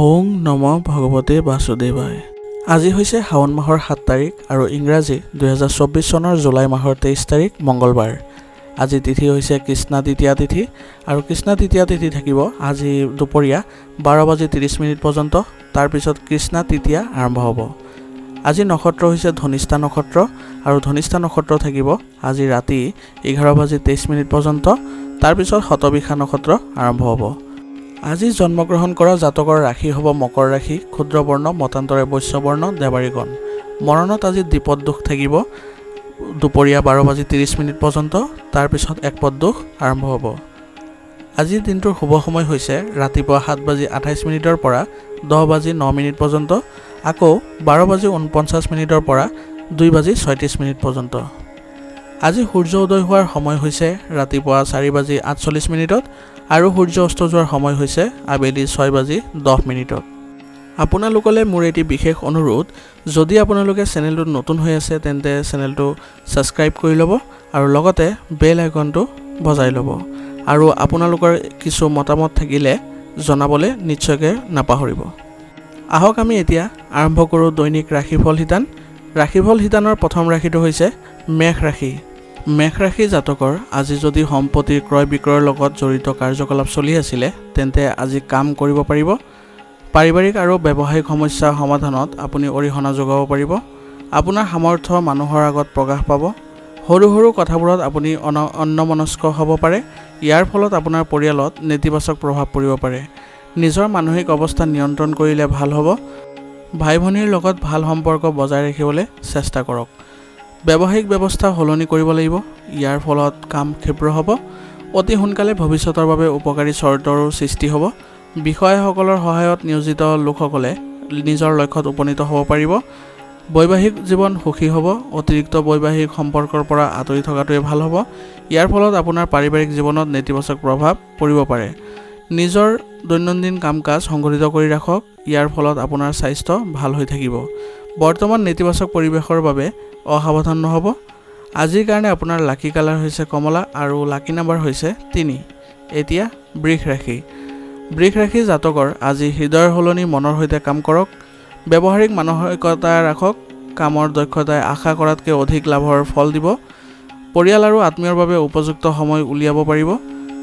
ওং নম ভগৱতে বাসুদেৱায়। আজি হৈছে শাওণ মাহৰ 7 তাৰিখ আৰু ইংৰাজী 2024 চনৰ জুলাই মাহৰ 23 তাৰিখ মঙ্গলবাৰ। আজি তিথি হৈছে কৃষ্ণা তৃতীয়া তিথি আৰু কৃষ্ণা তৃতীয়া তিথি থাকিব আজি দুপৰীয়া 12:30 পৰ্যন্ত। তাৰ পিছত কৃষ্ণা তৃতীয়া আৰম্ভ হ'ব। আজি নক্ষত্ৰ হৈছে ধনিষ্ঠা নক্ষত্ৰ আৰু ধনিষ্ঠা নক্ষত্ৰ থাকিব আজি ৰাতি 11:23 পৰ্যন্ত। তাৰ পিছত শতবিশা নক্ষত্ৰ আৰম্ভ হ'ব। আজি জন্মগ্ৰহণ কৰা জাতকৰ ৰাশি হ'ব মকৰ ৰাশি, ক্ষুদ্ৰ বৰ্ণ, মতান্তৰে বৈশ্য বৰ্ণ, দেৱাৰীগণ। মৰণত আজি দ্বিপদ দোষ থাকিব দুপৰীয়া 12:30 পৰ্যন্ত। তাৰ পিছত একপদ দোষ আৰম্ভ হ'ব। আজিৰ দিনটোৰ শুভ সময় হৈছে ৰাতিপুৱা 7:28 পৰা 10:09 পৰ্যন্ত, আকৌ 12:49 পৰা 2:36 পৰ্যন্ত। আজি সূৰ্য উদয় হোৱাৰ সময় হৈছে ৰাতিপুৱা 4:48 আৰু সূৰ্য অস্ত যোৱাৰ সময় হৈছে আবেলি 6:10। আপোনালোকলৈ মোৰ এটি বিশেষ অনুৰোধ, যদি আপোনালোকে চেনেলটোত নতুন হৈ আছে তেন্তে চেনেলটো ছাবস্ক্ৰাইব কৰি ল'ব আৰু লগতে বেল আইকনটো বজাই ল'ব। আৰু আপোনালোকৰ কিছু মতামত থাকিলে জনাবলৈ নিশ্চয়কৈ নাপাহৰিব। আহক আমি এতিয়া আৰম্ভ কৰোঁ দৈনিক ৰাশিফল শিতান। ৰাশিফল শিতানৰ প্ৰথম ৰাশিটো হৈছে মেষ ৰাশি। মেষ ৰাশি জাতকৰ আজি যদি সম্পত্তিৰ ক্ৰয় বিক্ৰয়ৰ লগত জড়িত কাৰ্যকলাপ চলি আছিলে তেন্তে আজি কাম কৰিব পাৰিব। পাৰিবাৰিক আৰু ব্যৱসায়িক সমস্যা সমাধানত আপুনি অৰিহণা যোগাব পাৰিব। আপোনাৰ সামৰ্থ্য মানুহৰ আগত প্ৰকাশ পাব। সৰু সৰু কথাবোৰত আপুনি অন্যমনস্ক হ'ব পাৰে। ইয়াৰ ফলত আপোনাৰ পৰিয়ালত নেতিবাচক প্ৰভাৱ পৰিব পাৰে। নিজৰ মানসিক অৱস্থা নিয়ন্ত্ৰণ কৰিলে ভাল হ'ব। ভাই ভনীৰ লগত ভাল সম্পৰ্ক বজাই ৰাখিবলৈ চেষ্টা কৰক। ব্যৱসায়িক ব্যৱস্থা সলনি কৰিব লাগিব। ইয়াৰ ফলত কাম ক্ষীপ্ৰ হ'ব। অতি সোনকালে ভৱিষ্যতৰ বাবে উপকাৰী চৰ্তৰো সৃষ্টি হ'ব। বিষয়াসকলৰ সহায়ত নিয়োজিত লোকসকলে নিজৰ লক্ষ্যত উপনীত হ'ব পাৰিব। বৈবাহিক জীৱন সুখী হ'ব। অতিৰিক্ত বৈবাহিক সম্পৰ্কৰ পৰা আঁতৰি থকাটোৱে ভাল হ'ব। ইয়াৰ ফলত আপোনাৰ পাৰিবাৰিক জীৱনত নেতিবাচক প্ৰভাৱ পৰিব পাৰে। নিজৰ দৈনন্দিন কাম কাজ সংগঠিত কৰি ৰাখক। ইয়াৰ ফলত আপোনাৰ স্বাস্থ্য ভাল হৈ থাকিব। বৰ্তমান নেতিবাচক পৰিৱেশৰ বাবে অসাৱধান নহ'ব। আজিৰ কাৰণে আপোনাৰ লাকি কালাৰ হৈছে কমলা আৰু লাকি নাম্বাৰ হৈছে 3। এতিয়া বৃষ ৰাশি। বৃষ ৰাশি জাতকৰ আজি হৃদয়ৰ সলনি মনৰ সৈতে কাম কৰক। ব্যৱহাৰিক মানসিকতা ৰাখক। কামৰ দক্ষতাই আশা কৰাতকৈ অধিক লাভৰ ফল দিব। পৰিয়াল আৰু আত্মীয়ৰ বাবে উপযুক্ত সময় উলিয়াব পাৰিব।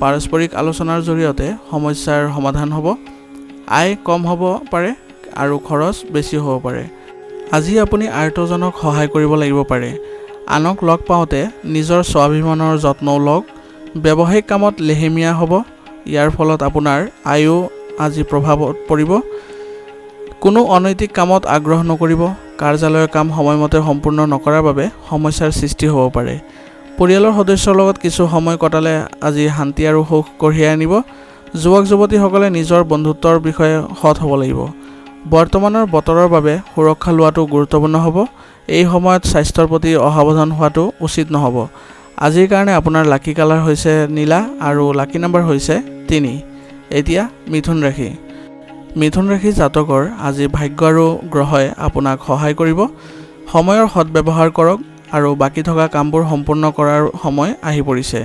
পাৰস্পৰিক আলোচনাৰ জৰিয়তে সমস্যাৰ সমাধান হ'ব। আয় কম হ'ব পাৰে আৰু খৰচ বেছি হ'ব পাৰে। আজি আপুনি আৰ্তজনক সহায় কৰিব লাগিব পাৰে। আনক লগ পাওঁতে নিজৰ স্বাভিমানৰ যত্নও লওক। ব্যৱসায়িক কামত লেহেমীয়া হ'ব। ইয়াৰ ফলত আপোনাৰ আয়ো আজি প্ৰভাৱত পৰিব। কোনো অনৈতিক কামত আগ্ৰহ নকৰিব। কাৰ্যালয়ৰ কাম সময়মতে সম্পূৰ্ণ নকৰাৰ বাবে সমস্যাৰ সৃষ্টি হ'ব পাৰে। পৰিয়ালৰ সদস্যৰ লগত কিছু সময় কটালে আজি শান্তি আৰু সুখ কঢ়িয়াই আনিব। যুৱক যুৱতীসকলে নিজৰ বন্ধুত্বৰ বিষয়ে সৎ হ'ব লাগিব। বৰ্তমানৰ বতৰৰ বাবে সুৰক্ষা লোৱাটো গুৰুত্বপূৰ্ণ হ'ব। এই সময়ত স্বাস্থ্যৰ প্ৰতি অসাৱধান হোৱাটো উচিত নহ'ব। আজিৰ কাৰণে আপোনাৰ লাকি কালাৰ হৈছে নীলা আৰু লাকি নাম্বাৰ হৈছে 3। এতিয়া মিথুন ৰাশি। মিথুন ৰাশি জাতকৰ আজি ভাগ্য আৰু গ্ৰহই আপোনাক সহায় কৰিব। সময়ৰ সৎব্যৱহাৰ কৰক আৰু বাকী থকা কামবোৰ সম্পূৰ্ণ কৰাৰ সময় আহি পৰিছে।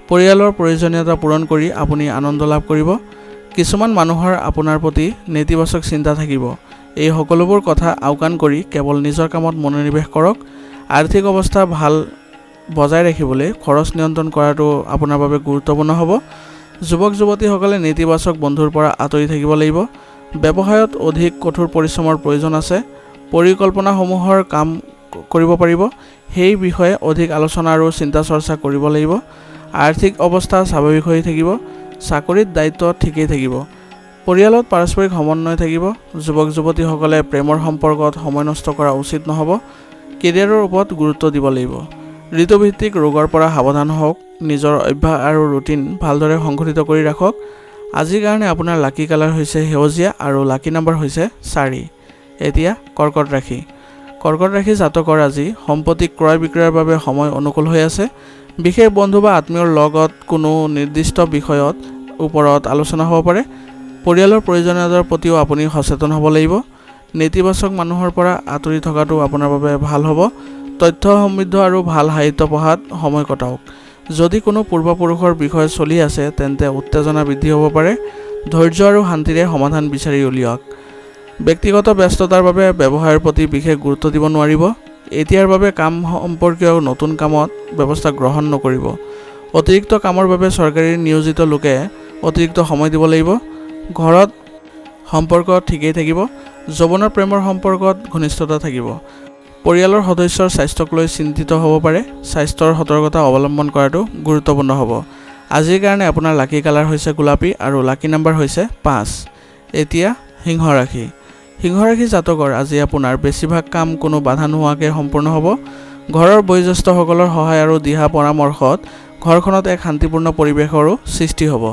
পৰিয়ালৰ প্ৰয়োজনীয়তা পূৰণ কৰি আপুনি আনন্দ লাভ কৰিব। কিছুমান মানুহৰ আপোনাৰ প্ৰতি নেতিবাচক চিন্তা থাকিব। এই সকলোবোৰ কথা আওকাণ কৰি কেৱল নিজৰ কামত মনোনিৱেশ কৰক। আৰ্থিক অৱস্থা ভাল বজাই ৰাখিবলৈ খৰচ নিয়ন্ত্ৰণ কৰাটো আপোনাৰ বাবে গুৰুত্বপূৰ্ণ হ'ব। যুৱক যুৱতীসকলে নেতিবাচক বন্ধুৰ পৰা আঁতৰি থাকিব লাগিব। ব্যৱসায়ত অধিক কঠোৰ পৰিশ্ৰমৰ প্ৰয়োজন আছে। পৰিকল্পনাসমূহৰ কাম কৰিব পাৰিব। সেই বিষয়ে অধিক আলোচনা আৰু চিন্তা চৰ্চা কৰিব লাগিব। আৰ্থিক অৱস্থা স্বাভাৱিক হৈ থাকিব। চাকৰিত দায়িত্ব ঠিকেই থাকিব। পৰিয়ালত পাৰস্পৰিক সমন্বয় থাকিব। যুৱক যুৱতীসকলে প্ৰেমৰ সম্পৰ্কত সময় নষ্ট কৰা উচিত নহ'ব। কেৰিয়াৰৰ ওপৰত গুৰুত্ব দিব লাগিব। ঋতুভিত্তিক ৰোগৰ পৰা সাৱধান হওক। নিজৰ অভ্যাস আৰু ৰুটিন ভালদৰে সংগঠিত কৰি ৰাখক। আজিৰ কাৰণে আপোনাৰ লাকি কালাৰ হৈছে সেউজীয়া আৰু লাকি নাম্বাৰ হৈছে 4। এতিয়া কৰ্কট ৰাশি। কৰ্কট ৰাশি জাতকৰ আজি সম্পত্তি ক্ৰয় বিক্ৰয়ৰ বাবে সময় অনুকূল হৈ আছে। বিশেষ বন্ধু বা আত্মীয়ৰ লগত কোনো নিৰ্দিষ্ট বিষয়ত ওপৰত আলোচনা হ'ব পাৰে। পৰিয়ালৰ প্ৰয়োজনীয়তাৰ প্ৰতিও আপুনি সচেতন হ'ব লাগিব। নেতিবাচক মানুহৰ পৰা আঁতৰি থকাটো আপোনাৰ বাবে ভাল হ'ব। তথ্য সমৃদ্ধ আৰু ভাল সাহিত্য পঢ়াত সময় কটাওক। যদি কোনো পূৰ্বপুৰুষৰ বিষয়ে চলি আছে তেন্তে উত্তেজনা বৃদ্ধি হ'ব পাৰে। ধৈৰ্য আৰু শান্তিৰে সমাধান বিচাৰি উলিয়াওক। ব্যক্তিগত ব্যস্ততাৰ বাবে ব্যৱসায়ৰ প্ৰতি বিশেষ গুৰুত্ব দিব নোৱাৰিব। এতিয়াৰ বাবে কাম সম্পৰ্কীয় নতুন কামত ব্যৱস্থা গ্ৰহণ নকৰিব। অতিৰিক্ত কামৰ বাবে চৰকাৰী নিয়োজিত লোকে অতিৰিক্ত সময় দিব লাগিব। ঘৰত সম্পৰ্ক ঠিকেই থাকিব। যৌৱনৰ প্ৰেমৰ সম্পৰ্কত ঘনিষ্ঠতা থাকিব। পৰিয়ালৰ সদস্যৰ স্বাস্থ্যক লৈ চিন্তিত হ'ব পাৰে। স্বাস্থ্যৰ সতৰ্কতা অৱলম্বন কৰাটো গুৰুত্বপূৰ্ণ হ'ব। আজিৰ কাৰণে আপোনাৰ লাকি কালাৰ হৈছে গোলাপী আৰু লাকি নাম্বাৰ হৈছে 5। এতিয়া সিংহ ৰাশি। সিংহ ৰাশি জাতকৰ আজি আপোনাৰ বেছিভাগ কাম কোনো বাধা নোহোৱাকৈ সম্পূৰ্ণ হ'ব। ঘৰৰ বয়োজ্যেষ্ঠসকলৰ সহায় আৰু দিহা পৰামৰ্শত ঘৰখনত এক শান্তিপূৰ্ণ পৰিৱেশৰো সৃষ্টি হ'ব।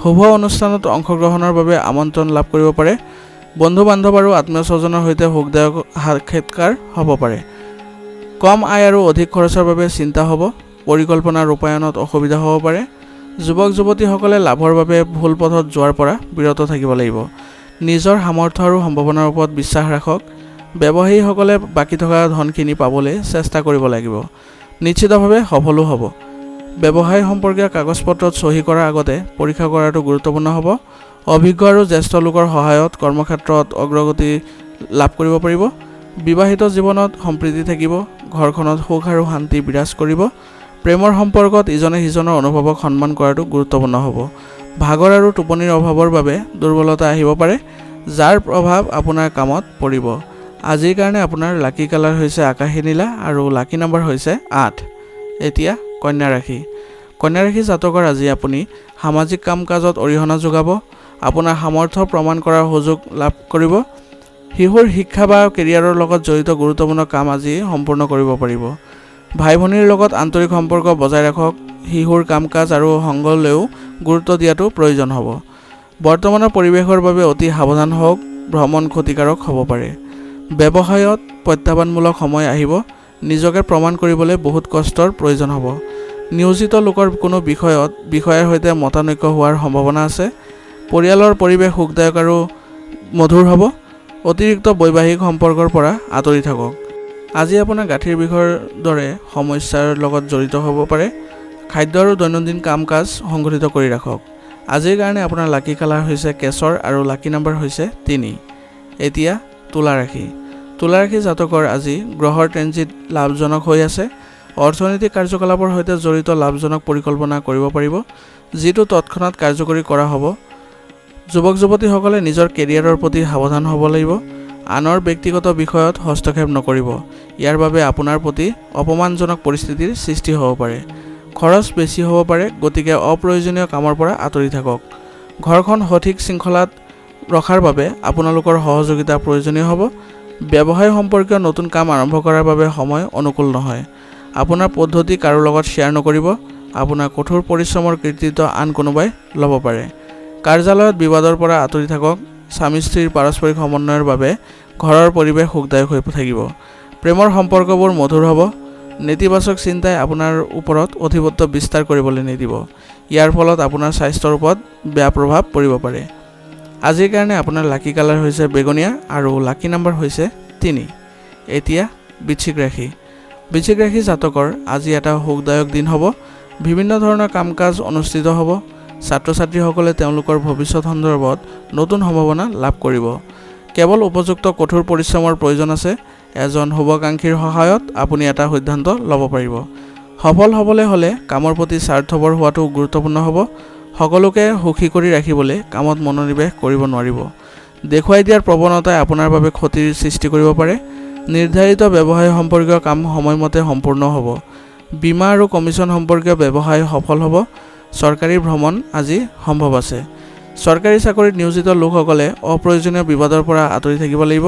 শুভ অনুষ্ঠানত অংশগ্ৰহণৰ বাবে আমন্ত্ৰণ লাভ কৰিব পাৰে। বন্ধু বান্ধৱ আৰু আত্মীয় স্বজনৰ সৈতে সুখদায়ক সাক্ষাৎকাৰ হ'ব পাৰে। কম আয় আৰু অধিক খৰচৰ বাবে চিন্তা হ'ব। পৰিকল্পনা ৰূপায়ণত অসুবিধা হ'ব পাৰে। যুৱক যুৱতীসকলে লাভৰ বাবে ভুল পথত যোৱাৰ পৰা বিৰত থাকিব লাগিব। নিজৰ সামৰ্থ্য আৰু সম্ভাৱনাৰ ওপৰত বিশ্বাস ৰাখক। ব্যৱসায়ীসকলে বাকী থকা ধনখিনি পাবলৈ চেষ্টা কৰিব লাগিব। নিশ্চিতভাৱে সফলো হ'ব। ব্যৱসায় সম্পৰ্কীয় কাগজ পত্ৰত চহী কৰাৰ আগতে পৰীক্ষা কৰাটো গুৰুত্বপূৰ্ণ হ'ব। অভিজ্ঞ আৰু জ্যেষ্ঠ লোকৰ সহায়ত কৰ্মক্ষেত্ৰত অগ্ৰগতি লাভ কৰিব পাৰিব। বিবাহিত জীৱনত সম্প্ৰীতি থাকিব। ঘৰখনত সুখ আৰু শান্তি বিৰাজ কৰিব। প্ৰেমৰ সম্পৰ্কত ইজনে সিজনৰ অনুভৱক সন্মান কৰাটো গুৰুত্বপূৰ্ণ হ'ব। ভাগৰ আৰু টোপনিৰ অভাৱৰ বাবে দুৰ্বলতা আহিব পাৰে, যাৰ প্ৰভাৱ আপোনাৰ কামত পৰিব। আজিৰ কাৰণে আপোনাৰ লাকি কালাৰ হৈছে আকাশী নীলা আৰু লাকি নাম্বাৰ হৈছে 8। এতিয়া কন্যা ৰাশি। কন্যা ৰাশি জাতকৰ আজি আপুনি সামাজিক কাম কাজত অৰিহণা যোগাব। আপোনাৰ সামৰ্থ্য প্ৰমাণ কৰাৰ সুযোগ লাভ কৰিব। শিশুৰ শিক্ষা বা কেৰিয়াৰৰ লগত জড়িত গুৰুত্বপূৰ্ণ কাম আজি সম্পূৰ্ণ কৰিব পাৰিব। ভাই ভনীৰ লগত আন্তৰিক সম্পৰ্ক বজাই ৰাখক। শিশুৰ কাম কাজ আৰু সংগলৈও গুৰুত্ব দিয়াটো প্ৰয়োজন হ'ব। বৰ্তমানৰ পৰিৱেশৰ বাবে অতি সাৱধান হওক। ভ্ৰমণ ক্ষতিকাৰক হ'ব পাৰে। ব্যৱসায়ত প্ৰত্যাহ্বানমূলক সময় আহিব। নিজকে প্ৰমাণ কৰিবলৈ বহুত কষ্টৰ প্ৰয়োজন হ'ব। নিয়োজিত লোকৰ কোনো বিষয়ৰ সৈতে মতানৈক্য হোৱাৰ সম্ভাৱনা আছে। পৰিয়ালৰ পৰিৱেশ সুখদায়ক আৰু মধুৰ হ'ব। অতিৰিক্ত বৈবাহিক সম্পৰ্কৰ পৰা আঁতৰি থাকক। আজি আপোনাৰ গাঁঠিৰ বিষৰ দৰে সমস্যাৰ লগত জড়িত হ'ব পাৰে। খাদ্য আৰু দৈনন্দিন কাম কাজ সংগঠিত কৰি ৰাখক। আজিৰ কাৰণে আপোনাৰ লাকি কালাৰ হৈছে কেশৰ আৰু লাকি নাম্বাৰ হৈছে 3। এতিয়া তুলা ৰাশি। তুলা ৰাশি জাতকৰ আজি গ্ৰহৰ ট্ৰেনজিট লাভজনক হৈ আছে। অৰ্থনৈতিক কাৰ্যকলাপৰ সৈতে জড়িত লাভজনক পৰিকল্পনা কৰিব পাৰিব, যিটো তৎক্ষণাত কাৰ্যকৰী কৰা হ'ব। যুৱক যুৱতীসকলে নিজৰ কেৰিয়াৰৰ প্ৰতি সাৱধান হ'ব লাগিব। আনৰ ব্যক্তিগত বিষয়ত হস্তক্ষেপ নকৰিব। ইয়াৰ বাবে আপোনাৰ প্ৰতি অপমানজনক পৰিস্থিতিৰ সৃষ্টি হ'ব পাৰে। খৰচ বেছি হ'ব পাৰে, গতিকে অপ্ৰয়োজনীয় কামৰ পৰা আঁতৰি থাকক। ঘৰখন সঠিক শৃংখলাত ৰখাৰ বাবে আপোনালোকৰ সহযোগিতা প্ৰয়োজনীয় হ'ব। ব্যৱসায় সম্পৰ্কীয় নতুন কাম আৰম্ভ কৰাৰ বাবে সময় অনুকূল নহয়। আপোনাৰ পদ্ধতি কাৰো লগত শ্বেয়াৰ নকৰিব। আপোনাৰ কঠোৰ পৰিশ্ৰমৰ কৃতিত্ব আন কোনোবাই ল'ব পাৰে। কাৰ্যালয়ত বিবাদৰ পৰা আঁতৰি থাকক। স্বামী স্ত্ৰীৰ পাৰস্পৰিক সমন্বয়ৰ বাবে ঘৰৰ পৰিৱেশ সুখদায়ক হৈ থাকিব। প্ৰেমৰ সম্পৰ্কবোৰ মধুৰ হ'ব। নেতিবাচক চিন্তাই আপোনাৰ ওপৰত অধিপত্য বিস্তাৰ কৰিবলৈ নিদিব। ইয়াৰ ফলত আপোনাৰ স্বাস্থ্যৰ ওপৰত বেয়া প্ৰভাৱ পৰিব পাৰে। আজিৰ কাৰণে আপোনাৰ লাকি কালাৰ হৈছে বেঙুনীয়া আৰু লাকি নাম্বাৰ হৈছে 3। এতিয়া বৃশ্চিক ৰাশি। বৃশ্চিক ৰাশি জাতকৰ আজি এটা সুখদায়ক দিন হ'ব। বিভিন্ন ধৰণৰ কাম কাজ অনুষ্ঠিত হ'ব। ছাত্ৰ ছাত্ৰীসকলে তেওঁলোকৰ ভৱিষ্যত সন্দৰ্ভত নতুন সম্ভাৱনা লাভ কৰিব। কেৱল উপযুক্ত কঠোৰ পৰিশ্ৰমৰ প্ৰয়োজন আছে। এজন শুভাকাংক্ষীৰ সহায়ত আপুনি এটা সিদ্ধান্ত ল'ব পাৰিব। সফল হ'বলৈ হ'লে কামৰ প্ৰতি স্বাৰ্থপৰ হোৱাটো গুৰুত্বপূৰ্ণ হ'ব। সকলোকে সুখী কৰি ৰাখিবলৈ কামত মনোনিৱেশ কৰিব নোৱাৰিব। দেখুৱাই দিয়াৰ প্ৰৱণতাই আপোনাৰ বাবে ক্ষতিৰ সৃষ্টি কৰিব পাৰে। নিৰ্ধাৰিত ব্যৱসায় সম্পৰ্কীয় কাম সময়মতে সম্পূৰ্ণ হ'ব। বীমা আৰু কমিছন সম্পৰ্কীয় ব্যৱসায় সফল হ'ব। চৰকাৰী ভ্ৰমণ আজি সম্ভৱ আছে। চৰকাৰী চাকৰিত নিয়োজিত লোকসকলে অপ্ৰয়োজনীয় বিবাদৰ পৰা আঁতৰি থাকিব লাগিব,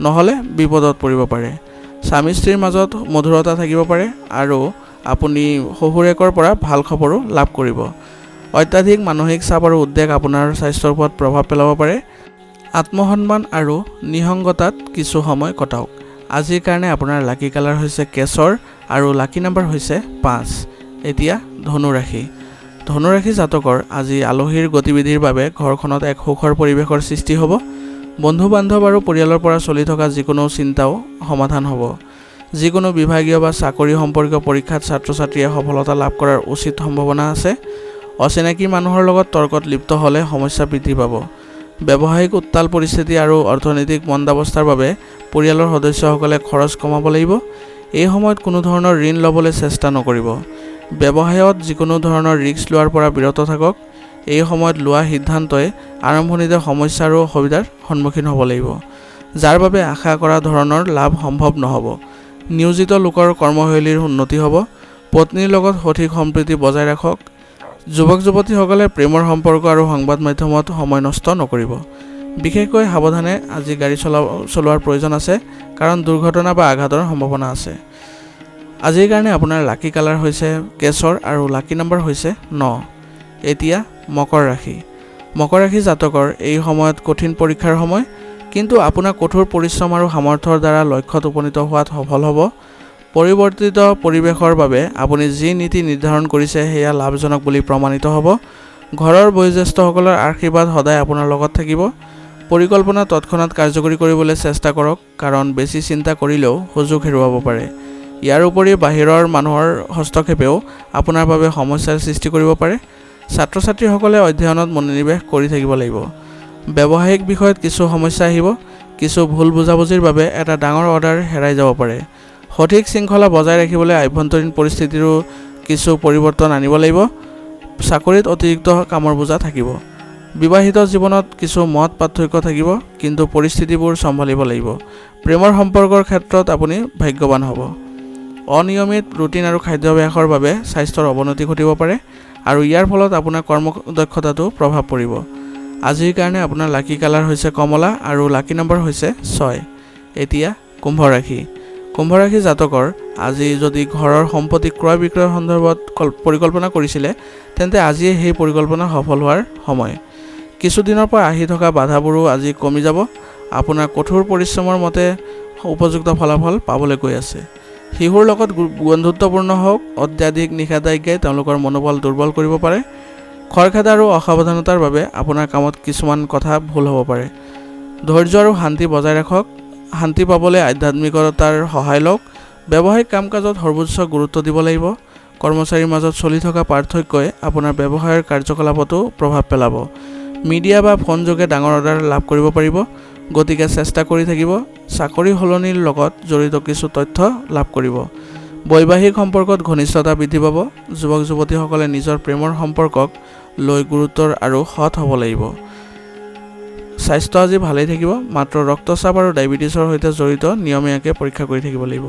নহ'লে বিপদত পৰিব পাৰে। স্বামী স্ত্ৰীৰ মাজত মধুৰতা থাকিব পাৰে আৰু আপুনি শহুৰেকৰ পৰা ভাল খবৰো লাভ কৰিব। অত্যাধিক মানসিক চাপ আৰু উদ্বেগ আপোনাৰ স্বাস্থ্যৰ ওপৰত প্ৰভাৱ পেলাব পাৰে। আত্মসন্মান আৰু নিসংগতাত কিছু সময় কটাওক। আজিৰ কাৰণে আপোনাৰ লাকি কালাৰ হৈছে কেশৰ আৰু লাকি নাম্বাৰ হৈছে 5। এতিয়া ধনু ৰাশি। ধনু ৰাশি জাতকৰ আজি আলহীৰ গতিবিধিৰ বাবে ঘৰখনত এক সুখৰ পৰিৱেশৰ সৃষ্টি হ'ব। বন্ধু বান্ধৱ আৰু পৰিয়ালৰ পৰা চলি থকা যিকোনো চিন্তাও সমাধান হ'ব। যিকোনো বিভাগীয় বা চাকৰি সম্পৰ্কীয় পৰীক্ষাত ছাত্ৰ ছাত্ৰীয়ে সফলতা লাভ কৰাৰ উচিত সম্ভাৱনা আছে। অচিনাকি মানুহৰ লগত তৰ্কত লিপ্ত হ'লে সমস্যা বৃদ্ধি পাব। ব্যৱসায়িক উত্তাল পৰিস্থিতি আৰু অৰ্থনৈতিক মন্দাৱস্থাৰ বাবে পৰিয়ালৰ সদস্যসকলে খৰচ কমাব লাগিব। এই সময়ত কোনো ধৰণৰ ঋণ ল'বলৈ চেষ্টা নকৰিব। ব্যৱসায়ত যিকোনো ধৰণৰ ৰিস্ক লোৱাৰ পৰা বিৰত থাকক। এই সময়ত লোৱা সিদ্ধান্তই আৰম্ভণিতে সমস্যা আৰু অসুবিধাৰ সন্মুখীন হ'ব লাগিব, যাৰ বাবে আশা কৰা ধৰণৰ লাভ সম্ভৱ নহ'ব। নিয়োজিত লোকৰ কৰ্মশৈলীৰ উন্নতি হ'ব। পত্নীৰ লগত সঠিক সম্প্ৰীতি বজাই ৰাখক। যুৱক-যুৱতীসকলে প্ৰেমৰ সম্পৰ্ক আৰু সংবাদ মাধ্যমত সময় নষ্ট নকৰিব। বিশেষকৈ সাৱধানে আজি গাড়ী চলোৱাৰ প্ৰয়োজন আছে, কাৰণ দুৰ্ঘটনা বা আঘাতৰ সম্ভাৱনা আছে। আজিৰ কাৰণে আপোনাৰ লাকি কালাৰ হৈছে কেশৰ আৰু লাকি নম্বৰ হৈছে 9। এতিয়া মকৰ ৰাশি। মকৰ ৰাশি জাতকৰ এই সময়ত কঠিন পৰীক্ষাৰ সময়, কিন্তু আপোনাৰ কঠোৰ পৰিশ্ৰম আৰু সামৰ্থ্যৰ দ্বাৰা লক্ষ্যত উপনীত হোৱাত সফল হ'ব। পৰিৱৰ্তিত পৰিৱেশৰ বাবে আপুনি যি নীতি নিৰ্ধাৰণ কৰিছে সেয়া লাভজনক বুলি প্ৰমাণিত হ'ব। ঘৰৰ বয়োজ্যেষ্ঠসকলৰ আশীৰ্বাদ সদায় আপোনাৰ লগত থাকিব। পৰিকল্পনা তৎক্ষণাত কাৰ্যকৰী কৰিবলৈ চেষ্টা কৰক, কাৰণ বেছি চিন্তা কৰিলেও সুযোগ হেৰুৱাব পাৰে। ইয়াৰ উপৰি বাহিৰৰ মানুহৰ হস্তক্ষেপেও আপোনাৰ বাবে সমস্যাৰ সৃষ্টি কৰিব পাৰে। ছাত্ৰ-ছাত্ৰীসকলে অধ্যয়নত মনোনিৱেশ কৰি থাকিব লাগিব। ব্যৱসায়িক বিষয়ত কিছু সমস্যা আহিব। কিছু ভুল বুজাবুজিৰ বাবে এটা ডাঙৰ অৰ্ডাৰ হেৰাই যাব পাৰে। সঠিক শৃংখলা বজাই ৰাখিবলৈ আভ্যন্তৰীণ পৰিস্থিতিৰো কিছু পৰিৱৰ্তন আনিব লাগিব। চাকৰিত অতিৰিক্ত কামৰ বোজা থাকিব। বিবাহিত জীৱনত কিছু মত পাৰ্থক্য থাকিব, কিন্তু পৰিস্থিতিবোৰ চম্ভালিব লাগিব। প্ৰেমৰ সম্পৰ্কৰ ক্ষেত্ৰত আপুনি ভাগ্যৱান হ'ব। অনিয়মিত ৰুটিন আৰু খাদ্যাভ্যাসৰ বাবে স্বাস্থ্যৰ অৱনতি ঘটিব পাৰে, আৰু ইয়াৰ ফলত আপোনাৰ কৰ্মদক্ষতাতো প্ৰভাৱ পৰিব। আজিৰ কাৰণে আপোনাৰ লাকি কালাৰ হৈছে কমলা আৰু লাকি নম্বৰ হৈছে 6। এতিয়া কুম্ভ ৰাশি। কুম্ভ ৰাশি জাতকৰ আজি যদি ঘৰৰ সম্পত্তি ক্ৰয় বিক্ৰয়ৰ সন্দৰ্ভত পৰিকল্পনা কৰিছিলে, তেন্তে আজিয়ে সেই পৰিকল্পনা সফল হোৱাৰ সময়। কিছুদিনৰ পৰা আহি থকা বাধাবোৰো আজি কমি যাব। আপোনাৰ কঠোৰ পৰিশ্ৰমৰ মতে উপযুক্ত ফলাফল পাবলৈ গৈ আছে। শিশুৰ লগত বন্ধুত্বপূৰ্ণ হওক। অত্যাধিক নিষেধাজ্ঞাই তেওঁলোকৰ মনোবল দুৰ্বল কৰিব পাৰে। খৰখেদা আৰু অসাৱধানতাৰ বাবে আপোনাৰ কামত কিছুমান কথা ভুল হ'ব পাৰে। ধৈৰ্য আৰু শান্তি বজাই ৰাখক। শান্তি পাবলৈ আধ্যাত্মিকতাৰ সহায় লওক। ব্যৱসায়িক কাম কাজত সৰ্বোচ্চ গুৰুত্ব দিব লাগিব। কৰ্মচাৰীৰ মাজত চলি থকা পাৰ্থক্যই আপোনাৰ ব্যৱসায়ৰ কাৰ্যকলাপতো প্ৰভাৱ পেলাব। মিডিয়া বা ফোন যোগে ডাঙৰ অৰ্ডাৰ লাভ কৰিব পাৰিব, গতিকে চেষ্টা কৰি থাকিব। চাকৰি সলনিৰ লগত জড়িত কিছু তথ্য লাভ কৰিব। বৈবাহিক সম্পৰ্কত ঘনিষ্ঠতা বৃদ্ধি পাব। যুৱক-যুৱতীসকলে নিজৰ প্ৰেমৰ সম্পৰ্কক লৈ গুৰুত্বৰ আৰু সৎ হ'ব লাগিব। স্বাস্থ্য আজি ভালেই থাকিব, মাত্ৰ ৰক্তচাপ আৰু ডায়েবেটিছৰ সৈতে জড়িত নিয়মীয়াকৈ পৰীক্ষা কৰি থাকিব লাগিব।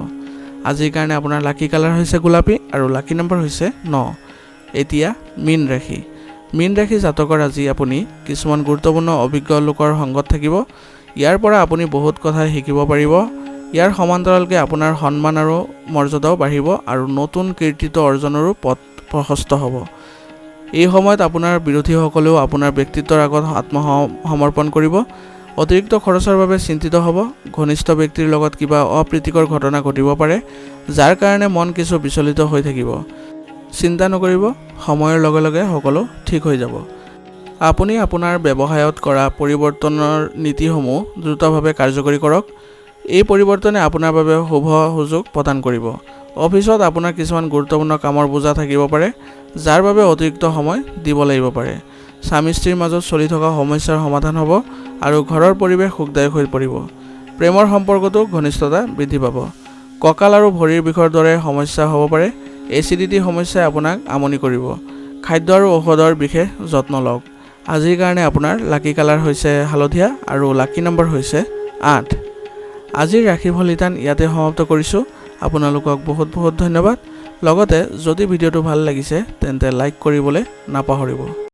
আজিৰ কাৰণে আপোনাৰ লাকি কালাৰ হৈছে গোলাপী আৰু লাকি নম্বৰ হৈছে 9। এতিয়া মীন ৰাশি। মীন ৰাশি জাতকৰ আজি আপুনি কিছুমান গুৰুত্বপূৰ্ণ অভিজ্ঞ লোকৰ সংগত থাকিব। ইয়াৰ পৰা আপুনি বহুত কথা শিকিব পাৰিব। ইয়াৰ সমান্তৰালকৈ আপোনাৰ সন্মান আৰু মৰ্যাদাও বাঢ়িব, আৰু নতুন কৃতিত্ব অৰ্জনৰো পথ প্ৰশস্ত হ'ব। এই সময়ত আপোনাৰ বিৰোধীসকলেও আপোনাৰ ব্যক্তিত্বৰ আগত আত্মসমৰ্পণ কৰিব। অতিৰিক্ত খৰচৰ বাবে চিন্তিত হ'ব। ঘনিষ্ঠ ব্যক্তিৰ লগত কিবা অপ্ৰীতিকৰ ঘটনা ঘটিব পাৰে, যাৰ কাৰণে মন কিছু বিচলিত হৈ থাকিব। চিন্তা নকৰিব, সময়ৰ লগে লগে সকলো ঠিক হৈ যাব। আপুনি আপোনাৰ ব্যৱসায়ত কৰা পৰিৱৰ্তনৰ নীতিসমূহ দ্ৰুতভাৱে কাৰ্যকৰী কৰক। এই পৰিৱৰ্তনে আপোনাৰ বাবে শুভ সুযোগ প্ৰদান কৰিব। অফিচত আপোনাৰ কিছুমান গুৰুত্বপূৰ্ণ কামৰ বোজা থাকিব পাৰে, যাৰ বাবে অতিৰিক্ত সময় দিব লাগিব পাৰে। স্বামী স্ত্ৰীৰ মাজত চলি থকা সমস্যাৰ সমাধান হ'ব, আৰু ঘৰৰ পৰিৱেশ সুখদায়ক হৈ পৰিব। প্ৰেমৰ সম্পৰ্কতো ঘনিষ্ঠতা বৃদ্ধি পাব। কঁকাল আৰু ভৰিৰ বিষৰ দৰে সমস্যা হ'ব পাৰে। এচিডিটি সমস্যাই আপোনাক আমনি কৰিব। খাদ্য আৰু ঔষধৰ বিশেষ যত্ন লওক। আজিৰ কাৰণে আপোনাৰ লাকি কালাৰ হৈছে হালধীয়া আৰু লাকি নম্বৰ হৈছে 8। আজিৰ ৰাশিফল নিদান ইয়াতে সমাপ্ত কৰিছোঁ। আপোনালোকক বহুত বহুত ধন্যবাদ। লগতে যদি ভিডিঅ'টো ভাল লাগিছে তেন্তে লাইক কৰিবলৈ নাপাহৰিব।